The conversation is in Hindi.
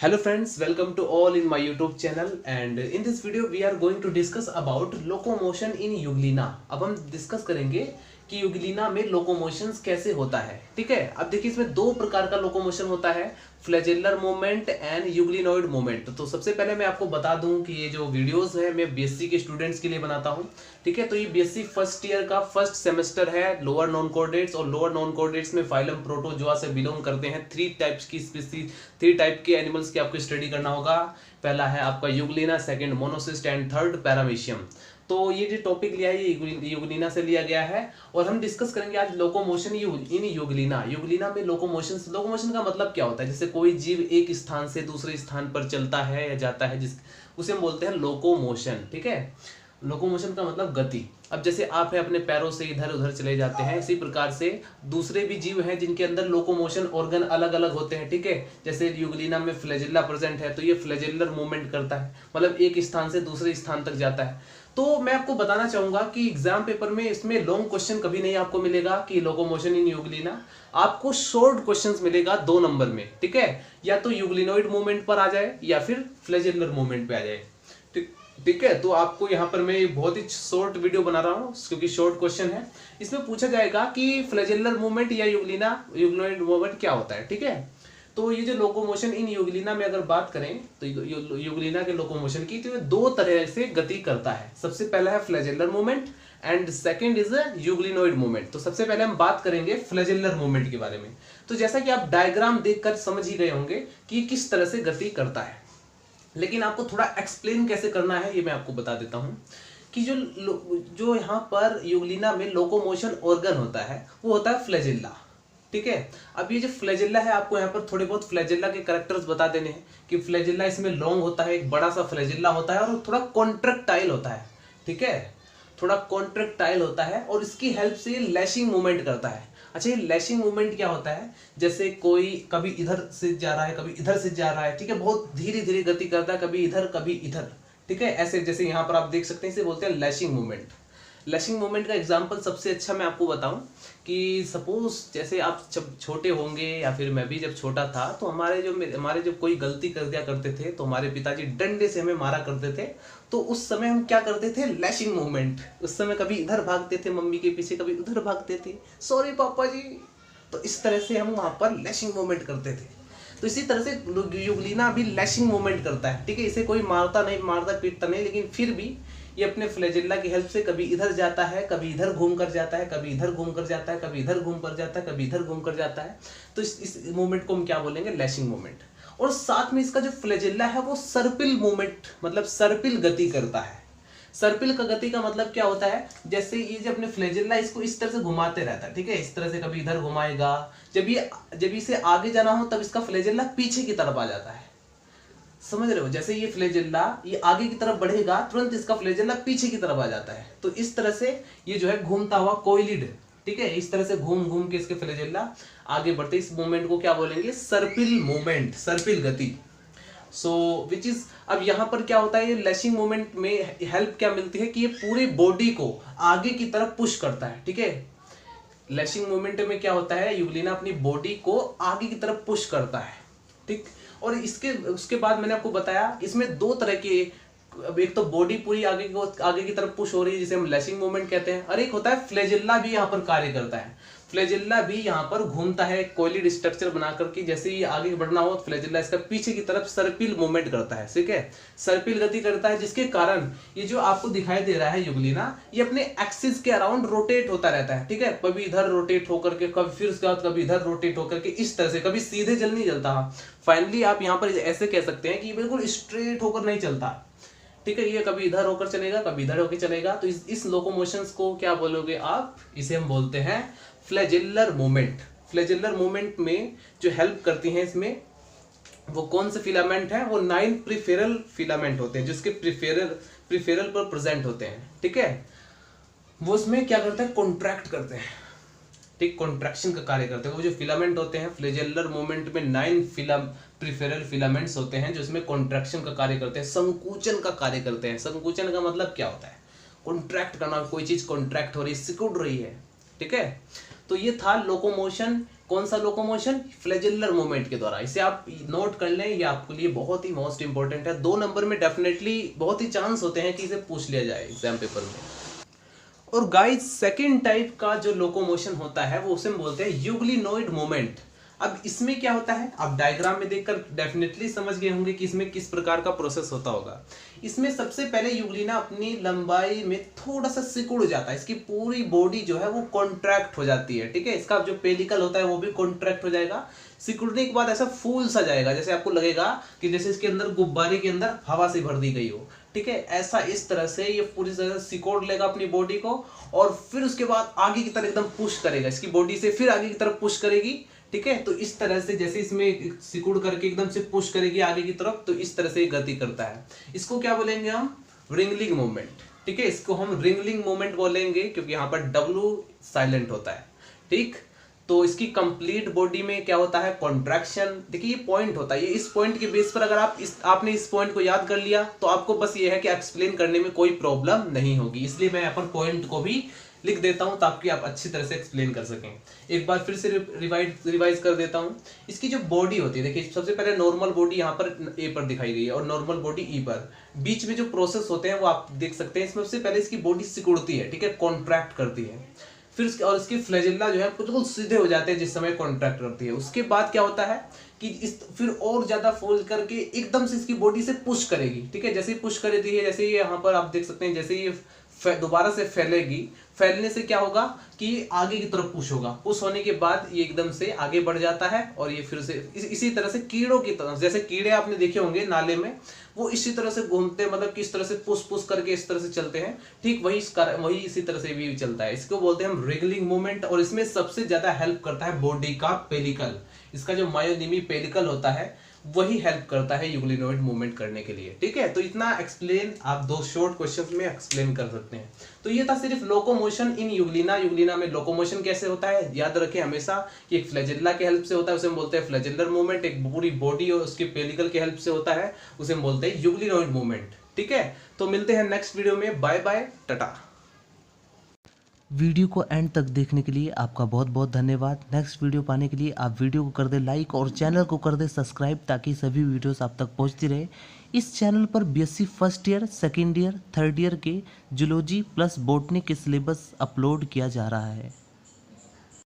Hello friends, welcome to all in my YouTube channel and in this video we are going to discuss about locomotion in Euglena. अब हम डिस्कस करेंगे कि यूग्लिना में लोकोमोशंस कैसे होता है। ठीक है, अब देखिए इसमें दो प्रकार का लोकोमोशन होता है, flagellar movement and euglenoid movement. तो सबसे पहले मैं आपको बता दूं कि ये जो वीडियोस है मैं बीएससी के स्टूडेंट्स के लिए बनाता हूं। ठीक है, तो ये बीएससी फर्स्ट ईयर का फर्स्ट सेमेस्टर है, लोअर नॉन कोऑर्डिनेट्स। और लोअर नॉन कोऑर्डिनेट्स में फाइलम प्रोटोजोआ से बिलोंग करते हैं। थ्री टाइप्स की स्पीसीज, थ्री टाइप के एनिमल्स की आपको स्टडी करना होगा। पहला है आपका euglena, second monocystis and third paramecium. तो ये जो टॉपिक लिया है ये यूग्लिना से लिया गया है और हम डिस्कस करेंगे आज लोकोमोशन इन यूग्लिना। यूग्लिना में लोकोमोशन का मतलब क्या होता है? जैसे कोई जीव एक स्थान से दूसरे स्थान पर चलता है या जाता है, उसे हम बोलते हैं लोकोमोशन। ठीक है, लोकोमोशन का मतलब गति। अब जैसे आप है अपने पैरों से इधर उधर चले जाते हैं, इसी प्रकार से दूसरे भी जीव हैं जिनके अंदर लोकोमोशन ऑर्गन अलग अलग होते हैं। ठीक है, जैसे यूग्लिना में फ्लैजेला प्रेजेंट है तो ये फ्लैजेलर मूवमेंट करता है, मतलब एक स्थान से दूसरे स्थान तक जाता है। तो मैं आपको बताना चाहूंगा कि एग्जाम पेपर में इसमें लॉन्ग क्वेश्चन कभी नहीं आपको मिलेगा कि लोकोमोशन इन यूग्लिना। आपको शॉर्ट क्वेश्चंस मिलेगा 2 नंबर में। ठीक है, या तो यूग्लिनॉइड मूवमेंट पर आ जाए या फिर फ्लैजेलर मूवमेंट पे आ जाए। ठीक है, तो आपको यहाँ पर मैं बहुत ही शॉर्ट वीडियो बना रहा हूँ क्योंकि शॉर्ट क्वेश्चन है। इसमें पूछा जाएगा कि फ्लैजेलर मूवमेंट या यूग्लिनॉइड मूवमेंट क्या होता है। ठीक है, तो ये जो लोकोमोशन इन यूग्लिना में अगर बात करें तो यूग्लिना के लोकोमोशन की, तो ये दो तरह से गति करता है। सबसे पहला है flagellar movement and second is euglenoid movement. तो सबसे पहले हम बात करेंगे फ्लैजेलर मूवमेंट के बारे में। तो जैसा कि आप डायग्राम देखकर समझ ही गए होंगे कि किस तरह से गति करता है, लेकिन आपको थोड़ा एक्सप्लेन कैसे करना है ये मैं आपको बता देता हूं कि जो यहाँ पर यूग्लिना में लोकोमोशन ऑर्गन होता है वो होता है फ्लैजेला। ठीक है, अब ये जो फ्लैजेला है आपको यहाँ पर थोड़े बहुत फ्लैजेला के कैरेक्टर्स बता देने हैं कि फ्लैजेला इसमें लॉन्ग होता है, एक बड़ा सा फ्लैजेला होता है और थोड़ा कॉन्ट्रैक्टाइल होता है। ठीक है, थोड़ा कॉन्ट्रैक्टाइल होता है और इसकी हेल्प से लैशिंग मूवमेंट करता है। अच्छा, ये लैशिंग मूवमेंट क्या होता है? जैसे कोई कभी इधर से जा रहा है कभी इधर से जा रहा है। ठीक है, बहुत धीरे धीरे गति करता है, कभी इधर कभी इधर। ठीक है, ऐसे जैसे यहाँ पर आप देख सकते हैं, इसे बोलते हैं लैशिंग मूवमेंट। लैशिंग मूवमेंट का एग्जांपल सबसे अच्छा मैं आपको बताऊं कि सपोज जैसे आप जब छोटे होंगे या फिर मैं भी जब छोटा था तो हमारे जब कोई गलती कर दिया करते थे तो हमारे पिताजी डंडे से हमें मारा करते थे। तो उस समय हम क्या करते थे? Lashing movement. उस समय कभी इधर भागते थे मम्मी के पीछे, कभी उधर भागते थे, सॉरी पापा जी। तो इस तरह से हम वहां पर लैशिंग मूवमेंट करते थे। तो इसी तरह से यूग्लिना भी लैशिंग मूवमेंट करता है। ठीक है, इसे कोई मारता पीटता नहीं, लेकिन फिर भी ये अपने फ्लैजेला की हेल्प से कभी इधर जाता है, कभी इधर घूम कर जाता है, कभी इधर घूम कर जाता है, कभी इधर घूम कर जाता है, कभी इधर घूम कर जाता है। तो इस मूवमेंट को हम क्या बोलेंगे? Lashing movement. और साथ में इसका जो फ्लैजेला है वो सर्पिल मूवमेंट, मतलब सर्पिल गति करता है। सर्पिल का गति का मतलब क्या होता है? जैसे ये जब अपने फ्लैजेला इसको इस तरह से घुमाते रहता है। ठीक है, इस तरह से कभी इधर घुमाएगा, जब इसे आगे जाना हो तब इसका फ्लैजेला पीछे की तरफ आ जाता है। समझ रहे हो? जैसे ये फ्लैजेला ये आगे की तरफ बढ़ेगा, तुरंत इसका फ्लैजेला पीछे की तरफ आ जाता है। तो इस तरह से ये जो है घूमता हुआ कोइलिड, ठीक है, इस तरह से घूम घूम के इसके फ्लैजेला आगे बढ़ते, इस मूवमेंट को क्या बोलेंगे? सर्पिल मूवमेंट, सर्पिल गति। सो विच इज, अब यहाँ पर क्या होता है? ये लैशिंग मूवमेंट में हेल्प क्या मिलती है कि ये पूरे बॉडी को आगे की तरफ पुश करता है। ठीक है, लैशिंग मूवमेंट में क्या होता है? यूग्लिना अपनी बॉडी को आगे की तरफ पुश करता है। ठीक, और उसके बाद मैंने आपको बताया इसमें दो तरह के, अब एक तो बॉडी पूरी आगे की तरफ पुश हो रही है जिसे हम लैशिंग मूवमेंट कहते हैं, और एक होता है फ्लैजेला भी यहाँ पर कार्य करता है। फ्लैजेला भी यहाँ पर घूमता है कोइलिड स्ट्रक्चर बना करके, जैसे ये आगे बढ़ना हो तो फ्लैजेला इसका पीछे की तरफ सर्पिल मूवमेंट करता है। ठीक है, सर्पिल गति करता है, जिसके कारण ये जो आपको दिखाई दे रहा है यूग्लिना, ये अपने एक्सिस के अराउंड रोटेट होता रहता है। ठीक है, कभी इधर रोटेट होकर के, कभी फिर उसके बाद कभी इधर रोटेट होकर के, इस तरह से, कभी सीधे जल नहीं चलता। फाइनली आप यहाँ पर ऐसे कह सकते हैं कि ये बिल्कुल स्ट्रेट होकर नहीं चलता। ठीक है, ये कभी इधर होकर चलेगा, कभी इधर होकर चलेगा। तो इस लोकोमोशंस को क्या बोलोगे आप? इसे हम बोलते हैं फ्लैजेलर मूवमेंट। फ्लैजेलर मूवमेंट में जो हेल्प करती हैं इसमें वो कौन से फिलामेंट हैं? वो 9 प्रीफेरल फिलामेंट होते हैं, जिसके प्रीफेरल पर प्रेजेंट होते हैं। ठीक है, वो उसमें क्या करते हैं? कॉन्ट्रैक्ट करते हैं। ठीक, कॉन्ट्रैक्शन का कार्य करते हैं। वो जो फिलामेंट होते हैं फ्लैजेलर मूवमेंट में 9 प्रीफेरल फिलामेंट्स होते हैं जो इसमें कॉन्ट्रैक्शन का कार्य करते हैं, संकुचन का कार्य करते हैं। संकुचन का मतलब क्या होता है? कॉन्ट्रैक्ट करना, कोई चीज कॉन्ट्रैक्ट हो रही है, सिकुड़ रही है। ठीक है, तो ये था लोकोमोशन कौन सा लोकोमोशन? फ्लैजेलर मूवमेंट के द्वारा। इसे आप नोट कर लें, ये आपके लिए बहुत ही मोस्ट इंपॉर्टेंट है। 2 नंबर में डेफिनेटली बहुत ही चांस होते हैं कि इसे पूछ लिया जाए एग्जाम पेपर में। और गाइस सेकंड टाइप का जो लोकोमोशन होता है वो उसे हम बोलते हैं यूग्लिनोइड मूवमेंट। अब इसमें क्या होता है, आप डायग्राम में देखकर डेफिनेटली समझ गए होंगे कि इसमें किस प्रकार का प्रोसेस होता होगा। इसमें सबसे पहले यूग्लिना अपनी लंबाई में थोड़ा सा सिकुड़ जाता है, इसकी पूरी बॉडी जो है वो कॉन्ट्रैक्ट हो जाती है, ठीक है। इसका जो पेलिकल होता है वो भी कॉन्ट्रैक्ट हो जाएगा। सिकुड़ने के बाद ऐसा फूल सा जाएगा, जैसे आपको लगेगा कि जैसे इसके अंदर गुब्बारे के अंदर हवा से भर दी गई हो, ठीक है। ऐसा इस तरह से ये पूरी तरह से सिकोड़ लेगा अपनी बॉडी को, और फिर उसके बाद आगे की तरफ एकदम पुश करेगा, इसकी बॉडी से फिर आगे की तरफ पुश करेगी, ठीक है। तो इस तरह से जैसे इसमें सिकुड़ करके एकदम से पुश करेगी आगे की तरफ, तो इस तरह से गति करता है। इसको क्या बोलेंगे हम? रिंगलिंग मूवमेंट, ठीक है। इसको हम रिंगलिंग मूवमेंट बोलेंगे क्योंकि यहाँ पर W साइलेंट होता है, ठीक। तो इसकी कंप्लीट बॉडी में क्या होता है? कॉन्ट्रैक्शन। देखिए ये पॉइंट होता है, ये इस पॉइंट के बेस पर अगर आपने इस पॉइंट को याद कर लिया तो आपको बस ये है कि एक्सप्लेन करने में कोई प्रॉब्लम नहीं होगी। इसलिए मैं यहाँ पर पॉइंट को भी लिख देता हूं ताकि आप अच्छी तरह से एक्सप्लेन कर सकें। एक बार फिर से रिवाइज कर देता हूं। इसकी जो बॉडी होती है, देखिए सबसे पहले नॉर्मल बॉडी यहाँ पर ए पर दिखाई गई है और नॉर्मल बॉडी ई पर। बीच में जो प्रोसेस होते हैं वो आप देख सकते हैं। इसमें सबसे पहले इसकी बॉडी सिकुड़ती है, ठीक है, कॉन्ट्रैक्ट करती है। फिर इसके फ्लैजेला जो है बिल्कुल सीधे हो जाते हैं जिस समय कॉन्ट्रैक्ट करती है। उसके बाद क्या होता है कि फिर और ज्यादा फोल्ड करके एकदम से इसकी बॉडी से पुश करेगी, ठीक है। जैसे ही पुश करेगी है, जैसे ये यहाँ पर आप देख सकते हैं, जैसे ये दोबारा से फैलेगी, फैलने से क्या होगा कि आगे की तरफ पुश होगा। पुश होने के बाद ये एकदम से आगे बढ़ जाता है और ये फिर से इसी तरह से कीड़ों की तरह, जैसे कीड़े आपने देखे होंगे नाले में, वो इसी तरह से घूमते, मतलब किस तरह से पुश पुश करके इस तरह से चलते हैं, ठीक वही इसी तरह से भी चलता है। इसको बोलते हैं हम रिगलिंग मूवमेंट। और इसमें सबसे ज्यादा हेल्प करता है बॉडी का पेलिकल। इसका जो मायोनिमी पेलिकल होता है वही हेल्प करता है यूग्लिनोइड मूवमेंट करने के लिए, ठीक है। तो इतना एक्सप्लेन आप 2 शॉर्ट क्वेश्चंस में एक्सप्लेन कर सकते हैं। तो ये था सिर्फ लोकोमोशन इन यूग्लिना। यूग्लिना में लोकोमोशन कैसे होता है याद रखें हमेशा कि एक फ्लैजेला के हेल्प से होता है, उसे हम बोलते हैं फ्लैजेलर मूवमेंट। एक पूरी बॉडी और उसके पेलिकल के हेल्प से होता है, उसे हम बोलते हैं यूग्लिनोइड मूवमेंट, ठीक है। तो मिलते हैं नेक्स्ट वीडियो में। Bye bye, tata. वीडियो को एंड तक देखने के लिए आपका बहुत बहुत धन्यवाद। नेक्स्ट वीडियो पाने के लिए आप वीडियो को कर दे लाइक और चैनल को कर दे सब्सक्राइब, ताकि सभी वीडियोस आप तक पहुंचती रहे। इस चैनल पर BSc first year, second year, third year के जूलॉजी प्लस बॉटनी के सिलेबस अपलोड किया जा रहा है।